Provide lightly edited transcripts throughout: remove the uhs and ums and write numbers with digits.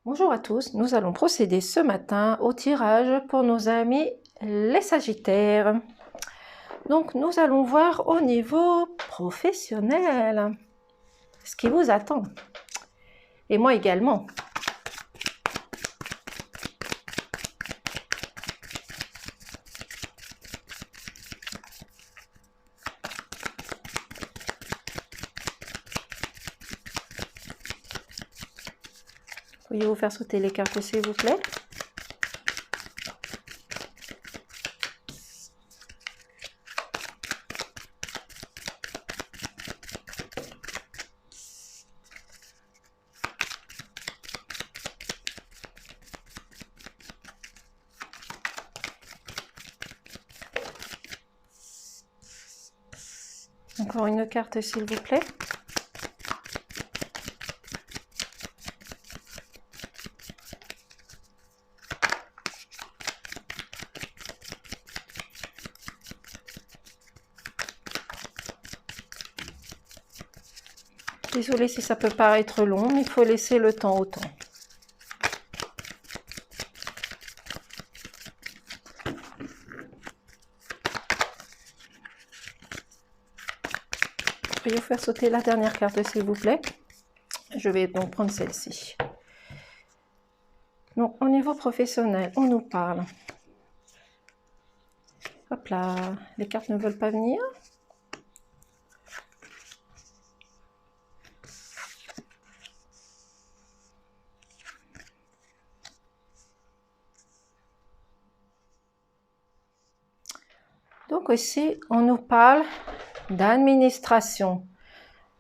Bonjour à tous, nous allons procéder ce matin au tirage pour nos amis les Sagittaires. Donc nous allons voir au niveau professionnel ce qui vous attend. Et moi également. Pourriez-vous faire sauter les cartes s'il vous plaît? Encore une carte s'il vous plaît. Désolée si ça peut paraître long, mais il faut laisser le temps au temps. Pourriez-vous faire sauter la dernière carte s'il vous plaît? Je vais donc prendre celle-ci. Donc au niveau professionnel, on nous parle. Hop là, les cartes ne veulent pas venir. Donc ici, on nous parle d'administration.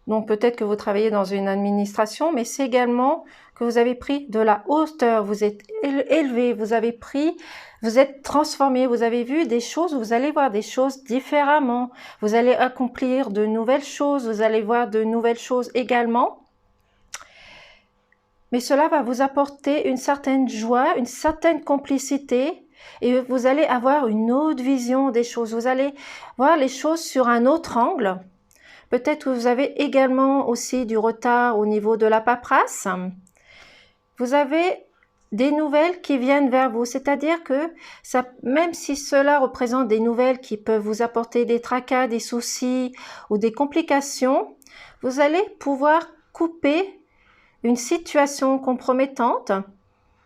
Donc peut-être que vous travaillez dans une administration, mais c'est également que vous avez pris de la hauteur, vous êtes élevé, vous êtes transformé, vous avez vu des choses, vous allez voir des choses différemment, vous allez accomplir de nouvelles choses, vous allez voir de nouvelles choses également. Mais cela va vous apporter une certaine joie, une certaine complicité, et vous allez avoir une autre vision des choses. Vous allez voir les choses sur un autre angle. Peut-être que vous avez également aussi du retard au niveau de la paperasse. Vous avez des nouvelles qui viennent vers vous. C'est-à-dire que même si cela représente des nouvelles qui peuvent vous apporter des tracas, des soucis ou des complications, vous allez pouvoir couper une situation compromettante,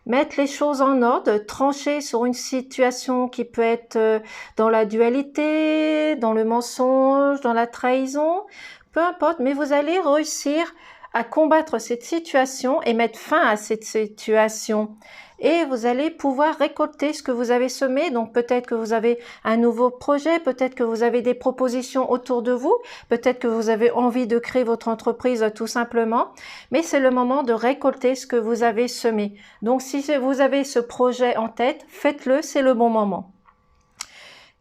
mettre les choses en ordre, trancher sur une situation qui peut être dans la dualité, dans le mensonge, dans la trahison, peu importe, mais vous allez réussir à combattre cette situation et mettre fin à cette situation. Et vous allez pouvoir récolter ce que vous avez semé. Donc peut-être que vous avez un nouveau projet, peut-être que vous avez des propositions autour de vous, peut-être que vous avez envie de créer votre entreprise tout simplement. Mais c'est le moment de récolter ce que vous avez semé. Donc si vous avez ce projet en tête, faites-le, c'est le bon moment.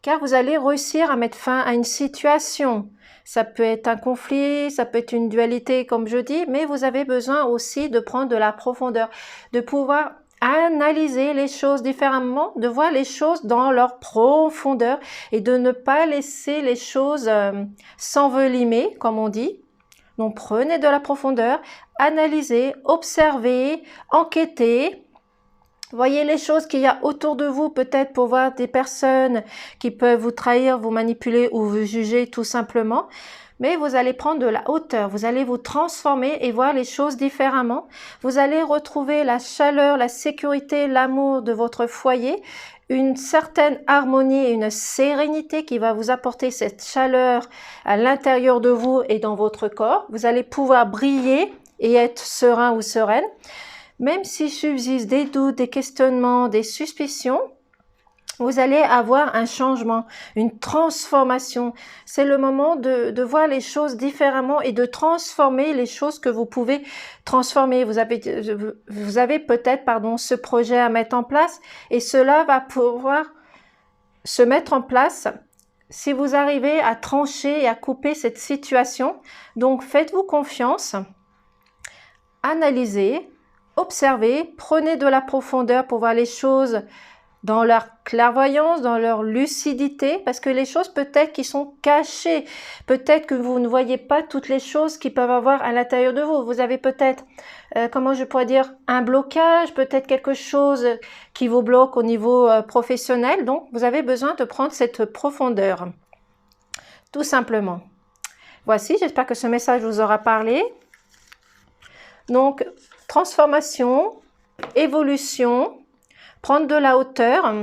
Car vous allez réussir à mettre fin à une situation. Ça peut être un conflit, ça peut être une dualité comme je dis, mais vous avez besoin aussi de prendre de la profondeur, de pouvoir analyser les choses différemment, de voir les choses dans leur profondeur et de ne pas laisser les choses s'envenimer, comme on dit. Donc prenez de la profondeur, analysez, observez, enquêtez. Voyez les choses qu'il y a autour de vous, peut-être pour voir des personnes qui peuvent vous trahir, vous manipuler ou vous juger tout simplement. Mais vous allez prendre de la hauteur, vous allez vous transformer et voir les choses différemment. Vous allez retrouver la chaleur, la sécurité, l'amour de votre foyer, une certaine harmonie et une sérénité qui va vous apporter cette chaleur à l'intérieur de vous et dans votre corps. Vous allez pouvoir briller et être serein ou sereine. Même si subsistent des doutes, des questionnements, des suspicions, vous allez avoir un changement, une transformation. C'est le moment de voir les choses différemment et de transformer les choses que vous pouvez transformer. Vous avez peut-être ce projet à mettre en place et cela va pouvoir se mettre en place si vous arrivez à trancher et à couper cette situation. Donc faites-vous confiance, analysez, observez, prenez de la profondeur pour voir les choses dans leur clairvoyance, dans leur lucidité, parce que les choses peut-être qui sont cachées, peut-être que vous ne voyez pas toutes les choses qui peuvent avoir à l'intérieur de vous. Vous avez peut-être, comment je pourrais dire, un blocage, peut-être quelque chose qui vous bloque au niveau professionnel, donc vous avez besoin de prendre cette profondeur, tout simplement. Voici, j'espère que ce message vous aura parlé. Donc, transformation, évolution, prendre de la hauteur,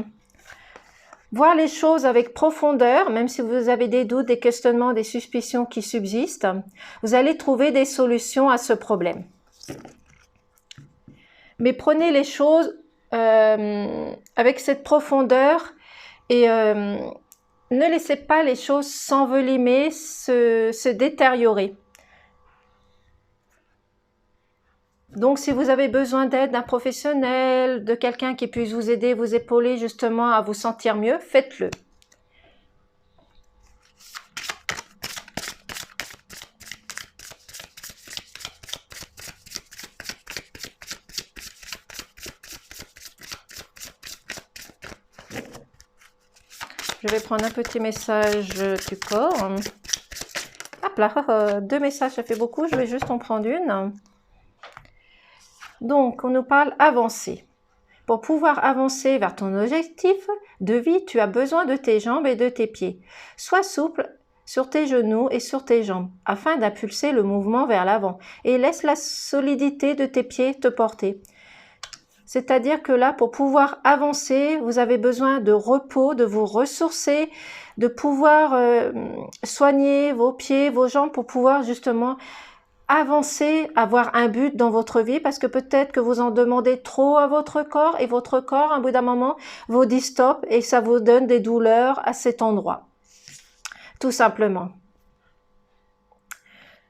voir les choses avec profondeur, même si vous avez des doutes, des questionnements, des suspicions qui subsistent, vous allez trouver des solutions à ce problème. Mais prenez les choses avec cette profondeur et ne laissez pas les choses s'envenimer, se détériorer. Donc, si vous avez besoin d'aide d'un professionnel, de quelqu'un qui puisse vous aider, vous épauler justement à vous sentir mieux, faites-le. Je vais prendre un petit message du corps. Hop là, 2 messages, ça fait beaucoup, je vais juste en prendre une. Donc, on nous parle avancer. Pour pouvoir avancer vers ton objectif de vie, tu as besoin de tes jambes et de tes pieds. Sois souple sur tes genoux et sur tes jambes, afin d'impulser le mouvement vers l'avant. Et laisse la solidité de tes pieds te porter. C'est-à-dire que là, pour pouvoir avancer, vous avez besoin de repos, de vous ressourcer, de pouvoir soigner vos pieds, vos jambes pour pouvoir justement avancer, avoir un but dans votre vie, parce que peut-être que vous en demandez trop à votre corps et votre corps, à un bout d'un moment, vous dit stop et ça vous donne des douleurs à cet endroit. Tout simplement.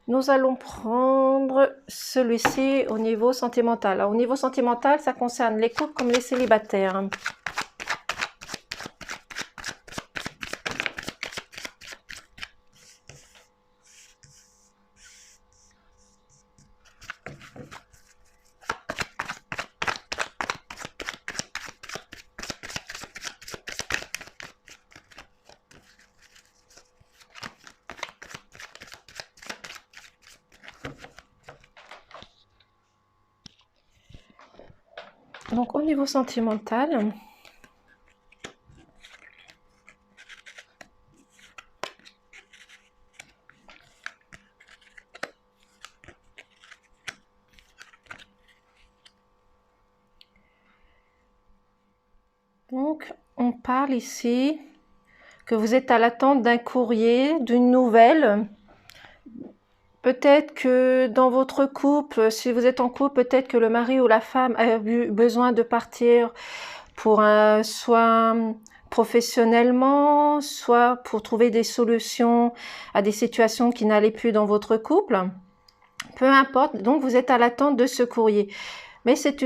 Nous allons prendre celui-ci au niveau sentimental. Alors, au niveau sentimental, ça concerne les couples comme les célibataires. Donc, au niveau sentimental, donc, on parle ici que vous êtes à l'attente d'un courrier, d'une nouvelle. Peut-être que dans votre couple, si vous êtes en couple, peut-être que le mari ou la femme a eu besoin de partir pour soit professionnellement, soit pour trouver des solutions à des situations qui n'allaient plus dans votre couple. Peu importe, donc vous êtes à l'attente de ce courrier. Mais c'est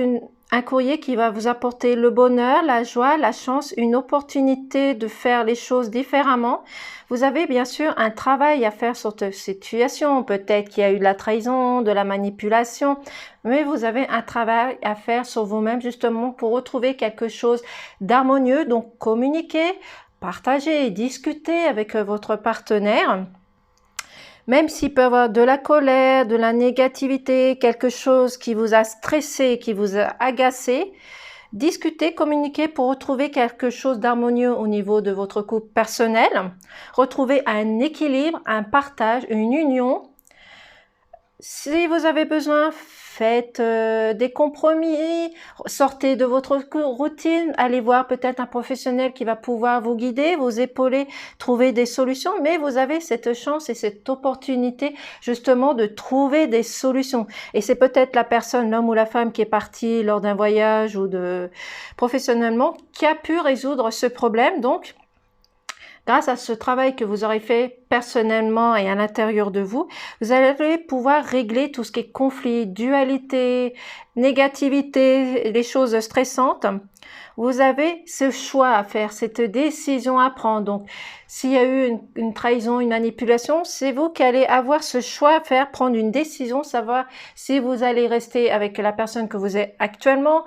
un courrier qui va vous apporter le bonheur, la joie, la chance, une opportunité de faire les choses différemment. Vous avez bien sûr un travail à faire sur cette situation. Peut-être qu'il y a eu de la trahison, de la manipulation, mais vous avez un travail à faire sur vous-même justement pour retrouver quelque chose d'harmonieux. Donc communiquer, partager, discuter avec votre partenaire. Même s'il peut y avoir de la colère, de la négativité, quelque chose qui vous a stressé, qui vous a agacé, discutez, communiquez pour retrouver quelque chose d'harmonieux au niveau de votre couple personnel, retrouver un équilibre, un partage, une union. Si vous avez besoin, faites des compromis, sortez de votre routine, allez voir peut-être un professionnel qui va pouvoir vous guider, vous épauler, trouver des solutions, mais vous avez cette chance et cette opportunité justement de trouver des solutions. Et c'est peut-être la personne, l'homme ou la femme qui est parti lors d'un voyage ou professionnellement, qui a pu résoudre ce problème. Donc, grâce à ce travail que vous aurez fait personnellement et à l'intérieur de vous, vous allez pouvoir régler tout ce qui est conflit, dualité, négativité, les choses stressantes, vous avez ce choix à faire, cette décision à prendre. Donc, s'il y a eu une trahison, une manipulation, c'est vous qui allez avoir ce choix à faire, prendre une décision, savoir si vous allez rester avec la personne que vous êtes actuellement.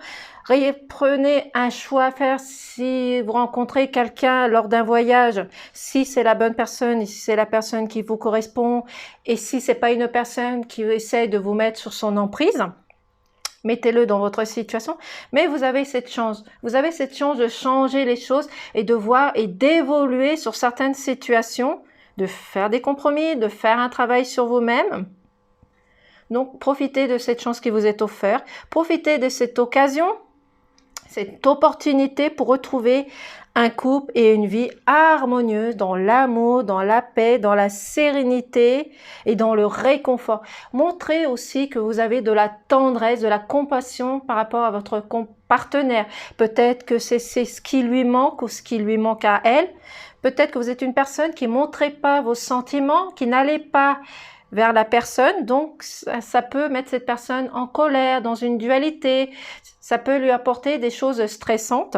Prenez un choix à faire si vous rencontrez quelqu'un lors d'un voyage, si c'est la bonne personne, si c'est la personne qui vous correspond, et si c'est pas une personne qui essaie de vous mettre sur son emprise. Mettez-le dans votre situation, mais vous avez cette chance. Vous avez cette chance de changer les choses et de voir et d'évoluer sur certaines situations, de faire des compromis, de faire un travail sur vous-même. Donc, profitez de cette chance qui vous est offerte. Profitez de cette occasion, cette opportunité pour retrouver un couple et une vie harmonieuse dans l'amour, dans la paix, dans la sérénité et dans le réconfort. Montrez aussi que vous avez de la tendresse, de la compassion par rapport à votre partenaire. Peut-être que c'est ce qui lui manque ou ce qui lui manque à elle. Peut-être que vous êtes une personne qui ne montrez pas vos sentiments, qui n'allez pas vers la personne, donc ça peut mettre cette personne en colère, dans une dualité, ça peut lui apporter des choses stressantes.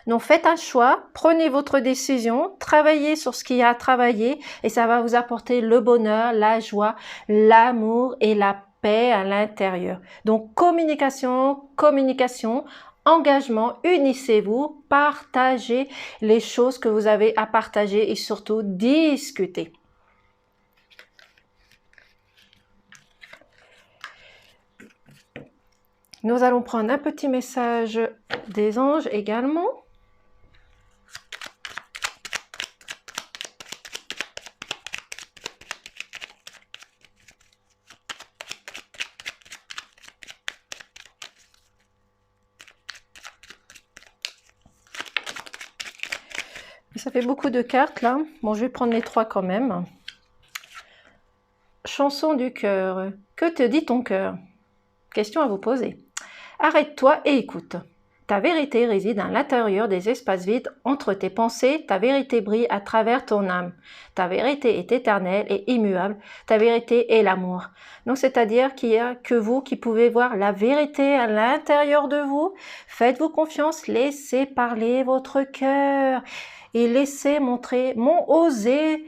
Donc faites un choix, prenez votre décision, travaillez sur ce qu'il y a à travailler et ça va vous apporter le bonheur, la joie, l'amour et la paix à l'intérieur. Donc communication, engagement, unissez-vous, partagez les choses que vous avez à partager et surtout discutez. Nous allons prendre un petit message des anges également. Ça fait beaucoup de cartes là. Bon, je vais prendre les 3 quand même. Chanson du cœur. Que te dit ton cœur? Question à vous poser. Arrête-toi et écoute. Ta vérité réside à l'intérieur des espaces vides entre tes pensées. Ta vérité brille à travers ton âme. Ta vérité est éternelle et immuable. Ta vérité est l'amour. Donc, c'est-à-dire qu'il n'y a que vous qui pouvez voir la vérité à l'intérieur de vous. Faites-vous confiance. Laissez parler votre cœur. Et laissez montrer, osez,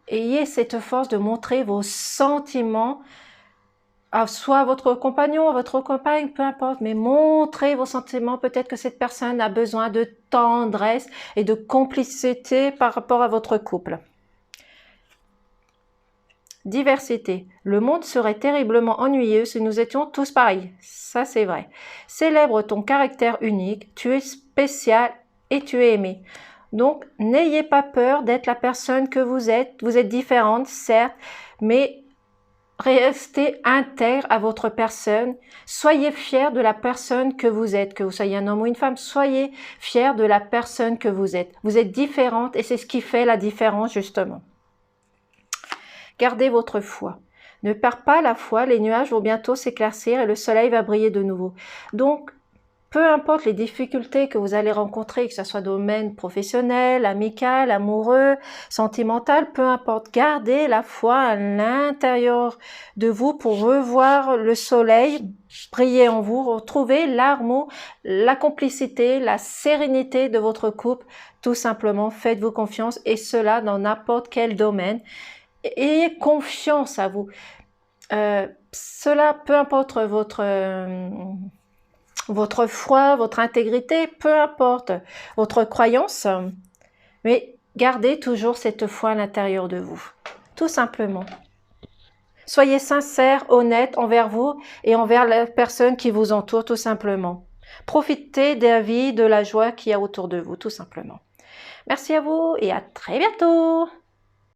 ayez cette force de montrer vos sentiments, soit à votre compagnon, à votre compagne, peu importe, mais montrez vos sentiments. Peut-être que cette personne a besoin de tendresse et de complicité par rapport à votre couple. Diversité. Le monde serait terriblement ennuyeux si nous étions tous pareils. Ça, c'est vrai. Célèbre ton caractère unique. Tu es spécial et tu es aimé. Donc, n'ayez pas peur d'être la personne que vous êtes. Vous êtes différente, certes, mais restez intègre à votre personne. Soyez fiers de la personne que vous êtes, que vous soyez un homme ou une femme. Soyez fiers de la personne que vous êtes. Vous êtes différente et c'est ce qui fait la différence, justement. Gardez votre foi. Ne perds pas la foi, les nuages vont bientôt s'éclaircir et le soleil va briller de nouveau. Donc, peu importe les difficultés que vous allez rencontrer, que ce soit domaine professionnel, amical, amoureux, sentimental, peu importe, gardez la foi à l'intérieur de vous pour revoir le soleil briller en vous, retrouver l'amour, la complicité, la sérénité de votre couple. Tout simplement, faites-vous confiance et cela dans n'importe quel domaine. Ayez confiance à vous. Cela, peu importe votre foi, votre intégrité, peu importe votre croyance, mais gardez toujours cette foi à l'intérieur de vous, tout simplement. Soyez sincère, honnête envers vous et envers la personne qui vous entoure, tout simplement. Profitez de la vie, de la joie qu'il y a autour de vous, tout simplement. Merci à vous et à très bientôt.